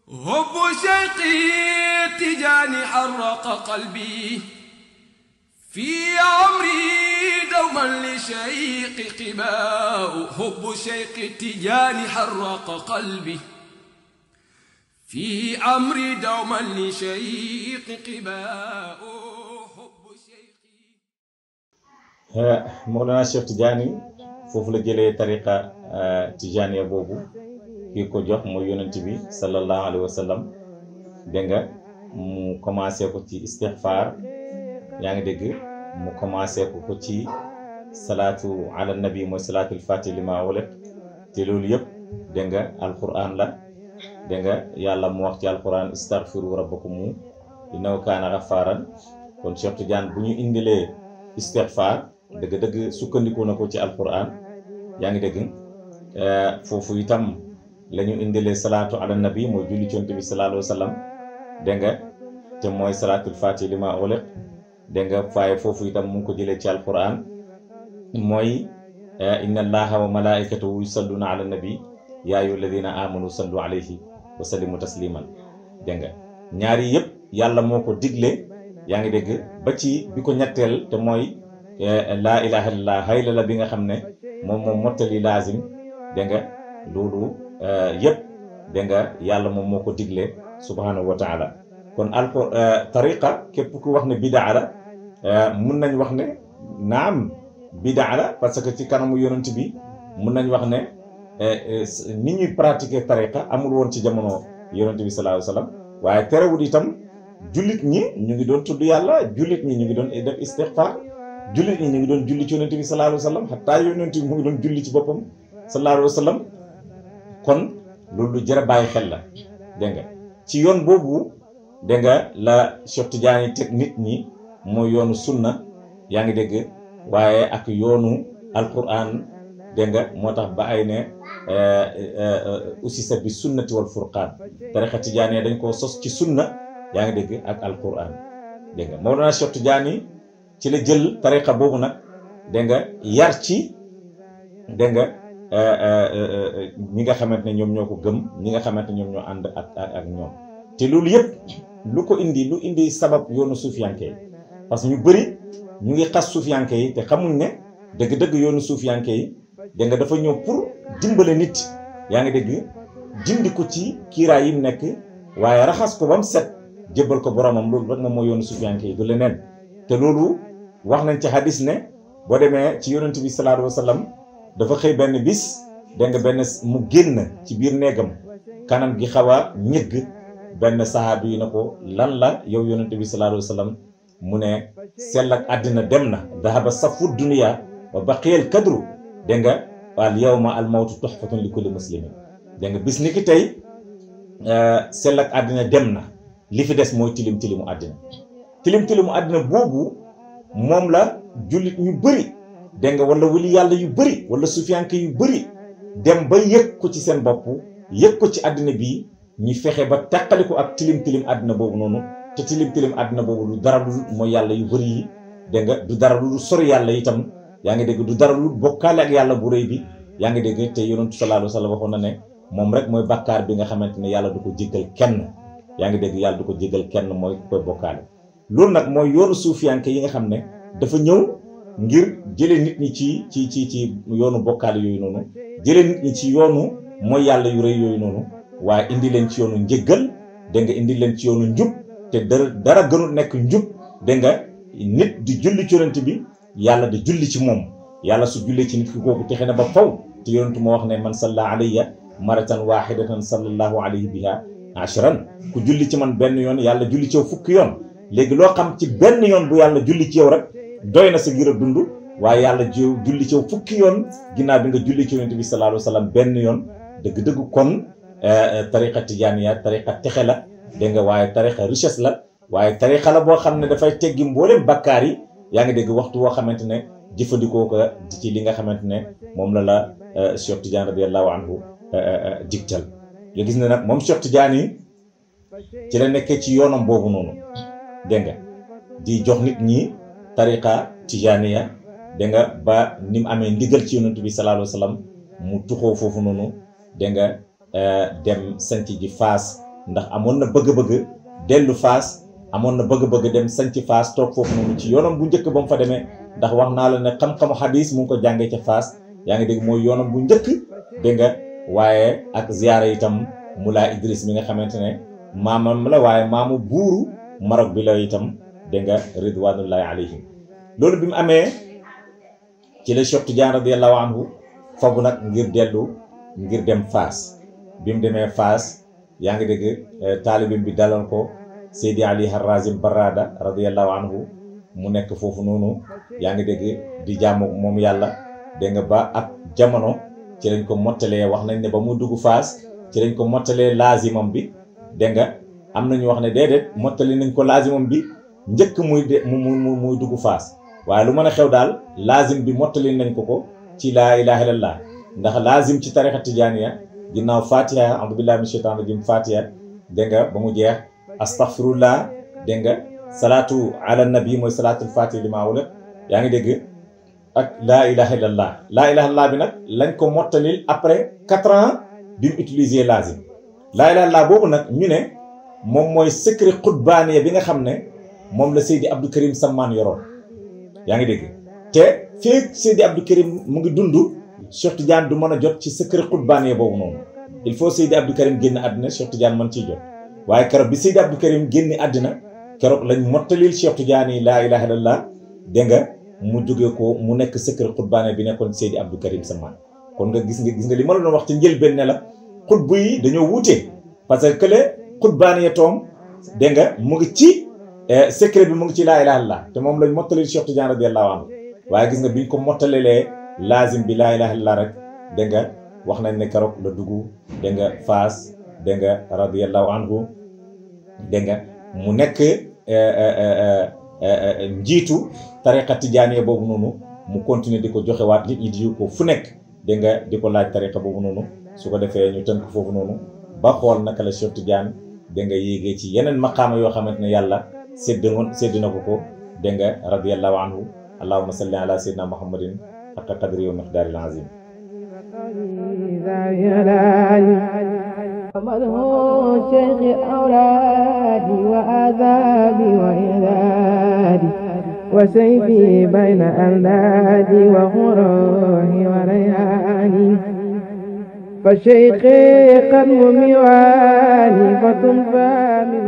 حب شيقي تجاني حرق قلبي في عمري دوما لشيق قباء حب شيق تجاني حرق قلبي في عمري دوما لشيق قباء حب شيقي مولانا Cheikh Tidiane foofu la jëlee tariqa Tijaaniya boobu kii ko jox mooy yonent bi sallallahu alayhi wa sallam dégg nga mu commencé ko ci istixfaar yaa ngi dégg mu commencé ko ci salaatu ala nabi mooy salaatul fatih li ma walet te loolu yëpp dégg nga alquran la dégg nga yàlla mu wax ci alquran istaghfiru rabbakum innahu kaana ghaffaaran kon Cheikh Tidiane bu ñu indilee istixfaar dëgg-dëgg sukkandiku na ko ci alquran yaa ngi dégg foofu itam la ñu indilee salaatu ala nabi mooy julli ci yonent bi sallallahu alayhi wa sallam dégg nga te mooy salaatul fatih li ma uliq dégg nga waaye foofu itam mu ngi ko jëlee ci alquran mooy inna allaha wa malaikatahu yusalluna ala nabi ya ayyuha alladina amanu sallu alayhi wa sallimu tasliman dégg nga ñaari yëpp yàlla moo ko digle yaa ngi dégg ba ci bi ko ñetteel te mooy laa ilaha illallah hayla la bi nga xam ne moom mottali laazim dégg nga loolu yëpp dégg nga yàlla moom moo ko digle subhanahu wa taala kon tariqa képp ku wax ne bidaa la mun nañ wax ne naam bidaa la parce que ci kanamu yonent bi mun nañ wax ne ni ñuy pratiquer tariqa amul woon ci jamono yonent bi sallallahu alayhi wa sallam waaye terewul itam jullit ñi ñu ngi doon tudd yàlla jullit ñi ñu ngi doon def istighfar jullit ñi ñu ngi doon julli ci yonent bi sallallahu alayhi wa sallam xataa yonent bi mu ngi doon julli ci boppam sallallahu alayhi wa sallam kon loolu lu jar a bàyyi xel la dégg nga ci yoon boobu dégg nga la Cheikh Tidiane teg nit ñi mooy yoonu sunna yaa ngi dégg waaye ak yoonu alquran dégg nga moo tax ba ay ne usisa bi sunnati wal furqaan tariqa Tidiane dañ koo sos ci sunna yaa ngi dégg ak alquran dégg nga Mawlana Cheikh Tidiane ci la jël tariqa boobu nag dégg nga yar ci dégg nga ñi nga xamante ne ñoom ñoo ko gëm ñi nga xamante ne ñoom ñoo ànd ak ñoom te loolu yëpp lu ko indi lu indi sabab yoonu suufiyanke yi parce que ñu bëri ñu ngi xas suufiyanke yi te xamuñ ne dëgg-dëgg yoonu suufiyanke yi dégg nga dafa ñëw pour dimbale nit yaa ngi dégg dindi ko ci kiiraay yi mu nekk waaye raxas ko ba mu set jébbal ko boromam loolu rek moom mooy yoonu suufiyanke yi du leneen te loolu wax nañ ci hadis ne boo demee ci yonent bi sallallahu alayhi wa sallam dafa xëy benn bis dégg nga benn mu génn ci biir néegam kanam gi xaw a ñëgg benn saxaabi yi na ko lan la yow yonent bi sallallahu alayhi wa sallam mu ne sell ak àddina dem na dahaba safu dunya wa baqiyal kadru dégg nga al yawma al mawtu tuhfatun li kulli muslimin dégg nga bis ni ki tey sell ak àddina dem na li fi des mooy tilim tilimu àddina tilim tilimu àddina boobu moom la jullit ñu bëri dégg nga wala wali yàlla yu bëri wala sufiyanke yu bëri dem ba yëg ko ci seen bopp yëg ko ci àddina bii ñu fexe ba teqali ko ak tilim tilim àddina boobu noonu te tilim tilim àddina boobu du dara lu mooy yàlla yu bëri yi dégg nga du dara lu sori yàlla itam yaa ngi dégg du dara lu bokkaale ak yàlla bu rëy bi yaa ngi dégg te yonentu sallallahu alayhi wa sallam waxoon na ne moom rek mooy bàkkaar bi nga xamante ne yàlla du ko jéggal kenn yaa ngi dégg yàlla du ko jéggal kenn mooy koy bokkaale loolu nag mooy yoonu suufiyanke yi nga xam ne dafa ñëw ngir jëlee nit ñi ci yoonu bokkaale yooyu noonu jëlee nit ñi ci yoonu mooy yàlla yu rëy yooyu noonu waaye indi leen ci yoonu njëggal dégg nga indi leen ci yoonu njub te dara gënul nekk njub dégg nga nit di julli ci yonent bi yàlla di julli ci moom yàlla su jullee ci nit ki kooku texe na ba faw te yonent moo wax ne man salla alayya maratan wahidatan sallallahu alayhi biha ashran ku julli ci man benn yoon yàlla julli ci yow fukki yoon léegi loo xam ci benn yoon bu yàlla julli ci yow rek doy na sa ngir a dund waaye yàlla julli ci yow fukki yoon ginnaaw bi nga julli ci yonent bi sallallahu alayhi wa sallam benn yoon dëgg-dëgg kon tariqa tijaaniya tariqa texe la dégg nga waaye tariqa richesse la waaye tariqa la boo xam ne dafay teggi mboolem bakkaar yi yaa ngi dégg waxtu woo xamante ne jëfandikoo ko ci li nga xamante ne moom la Cheikh Tidiane radiyallahu anhu digtal nga gis ne nag moom Cheikh Tidiane yi ci la nekkee ci yoonam boobu noonu dégg nga di jox nit ñi tariqa tijaniya dégg nga ba ni mu amee ndigal ci yonent bi sallallahu alayhi wa sallam mu tuxoo foofu noonu dégg nga dem sanc ji Faas ndax amoon na bëgg-bëgg dellu Faas amoon na bëgg-bëgg dem sanc Faas toog foofu noonu ci yoonam bu njëkk ba mu fa demee ndax wax naa la ne xam-xamu xadis mu ngi ko jàngee ca Faas yaa ngi dégg mooy yoonam bu njëkk dégg nga waaye ak ziyaara itam Moulaa Idriss mi nga xamante ne maamam la waaye maamu buuru Maroc bi la itam dégg nga ridwanullahi alayhim loolu bi mu amee ci la Cheikh Tidiane radiyallahu anhu foofu nag ngir dem Faas bi mu demee Faas yaa ngi dégg taalibim bi daloon ko Seydi Ali Harazim Barrada radiyallahu anhu mu nekk foofu noonu yaa ngi dégg di jaamu moom yàlla dégg nga ba ak jamono ci lañ ko mottalee wax nañ ne ba mu dugg Faas ci lañ ko mottalee laazimam bi dégg nga am na ñu wax ne déedéet mottali nañ ko laazimam bi njëkk muy dugg Faas waaye lu mën a xew daal laazim bi mottali nañ ko ci laa ilaha illallah ndax laazim ci tarixa tijaaniya ginnaaw fatiha a'uudu billahi min shaytaan rajim fatiha dégg nga ba mu jeex astaghfirullah dégg nga salaatu ala nabi mooy salaatul fatiha li maa wala yaa ngi dégg ak laa ilaha illallah laa ilaha illallah bi nag lañ ko mottalil après 4 ans bi mu utiliser laazim laa ilaha illallah boobu nag ñu ne moom mooy secret xutbaaniya bi nga xam ne moom la Seydi Abdou Karim Sammaan yoroon yaa ngi dégg te feek Seydi Abdou Karim mu ngi dund Cheikh Tidiane du mën a jot ci secret xutbaaniya boobu noonu il faut Seydi Abdou Karim génn àddina Cheikh Tidiane mën ciy jot waaye keroog bi Seydi Abdou Karim génni àddina keroog lañ mottalil Cheikh Tidiane yi laa ilaha illallah dégg nga mu jóge ko mu nekk secret xutbaaniya bi nekkoon Seydi Abdou Karim Sammaan kon nga gis nga li ma la doon wax ci njëlbeen ne la xutbu yi dañoo wuute parce que kële xutbaaniya toom dégg nga mu ngi ci secret bi mu ngi ci laa ilaha illallah te moom lañ mottalil Cheikh Tidiane radiyallahu anhu waaye gis nga biñ ko mottalelee laazim bi laa ilaha illallah rek dégg nga wax nañ ne keroog la dugg dégg nga Faas dégg nga radiyallahu anhu dégg nga mu nekk njiitu tariqa tijaaniya boobu noonu mu continuer di ko joxewaat nit ñi di ko fu nekk dégg nga di ko laaj tariqa boobu noonu su ko defee ñu tënk foofu noonu ba xool naka la Cheikh Tidiane dégg nga yéegee ci yeneen maqaama yoo xamante ne yàlla sédd na ko dégg nga radiyallahu anhu allahumma salli ala sayyidina muhammadin haqqa qadri wa miqdaril azim شيخ أولادي وآذابي وإلادي وسيفي بين أولادي وغروحي ورياني فشيخي قد موالي فتنفى من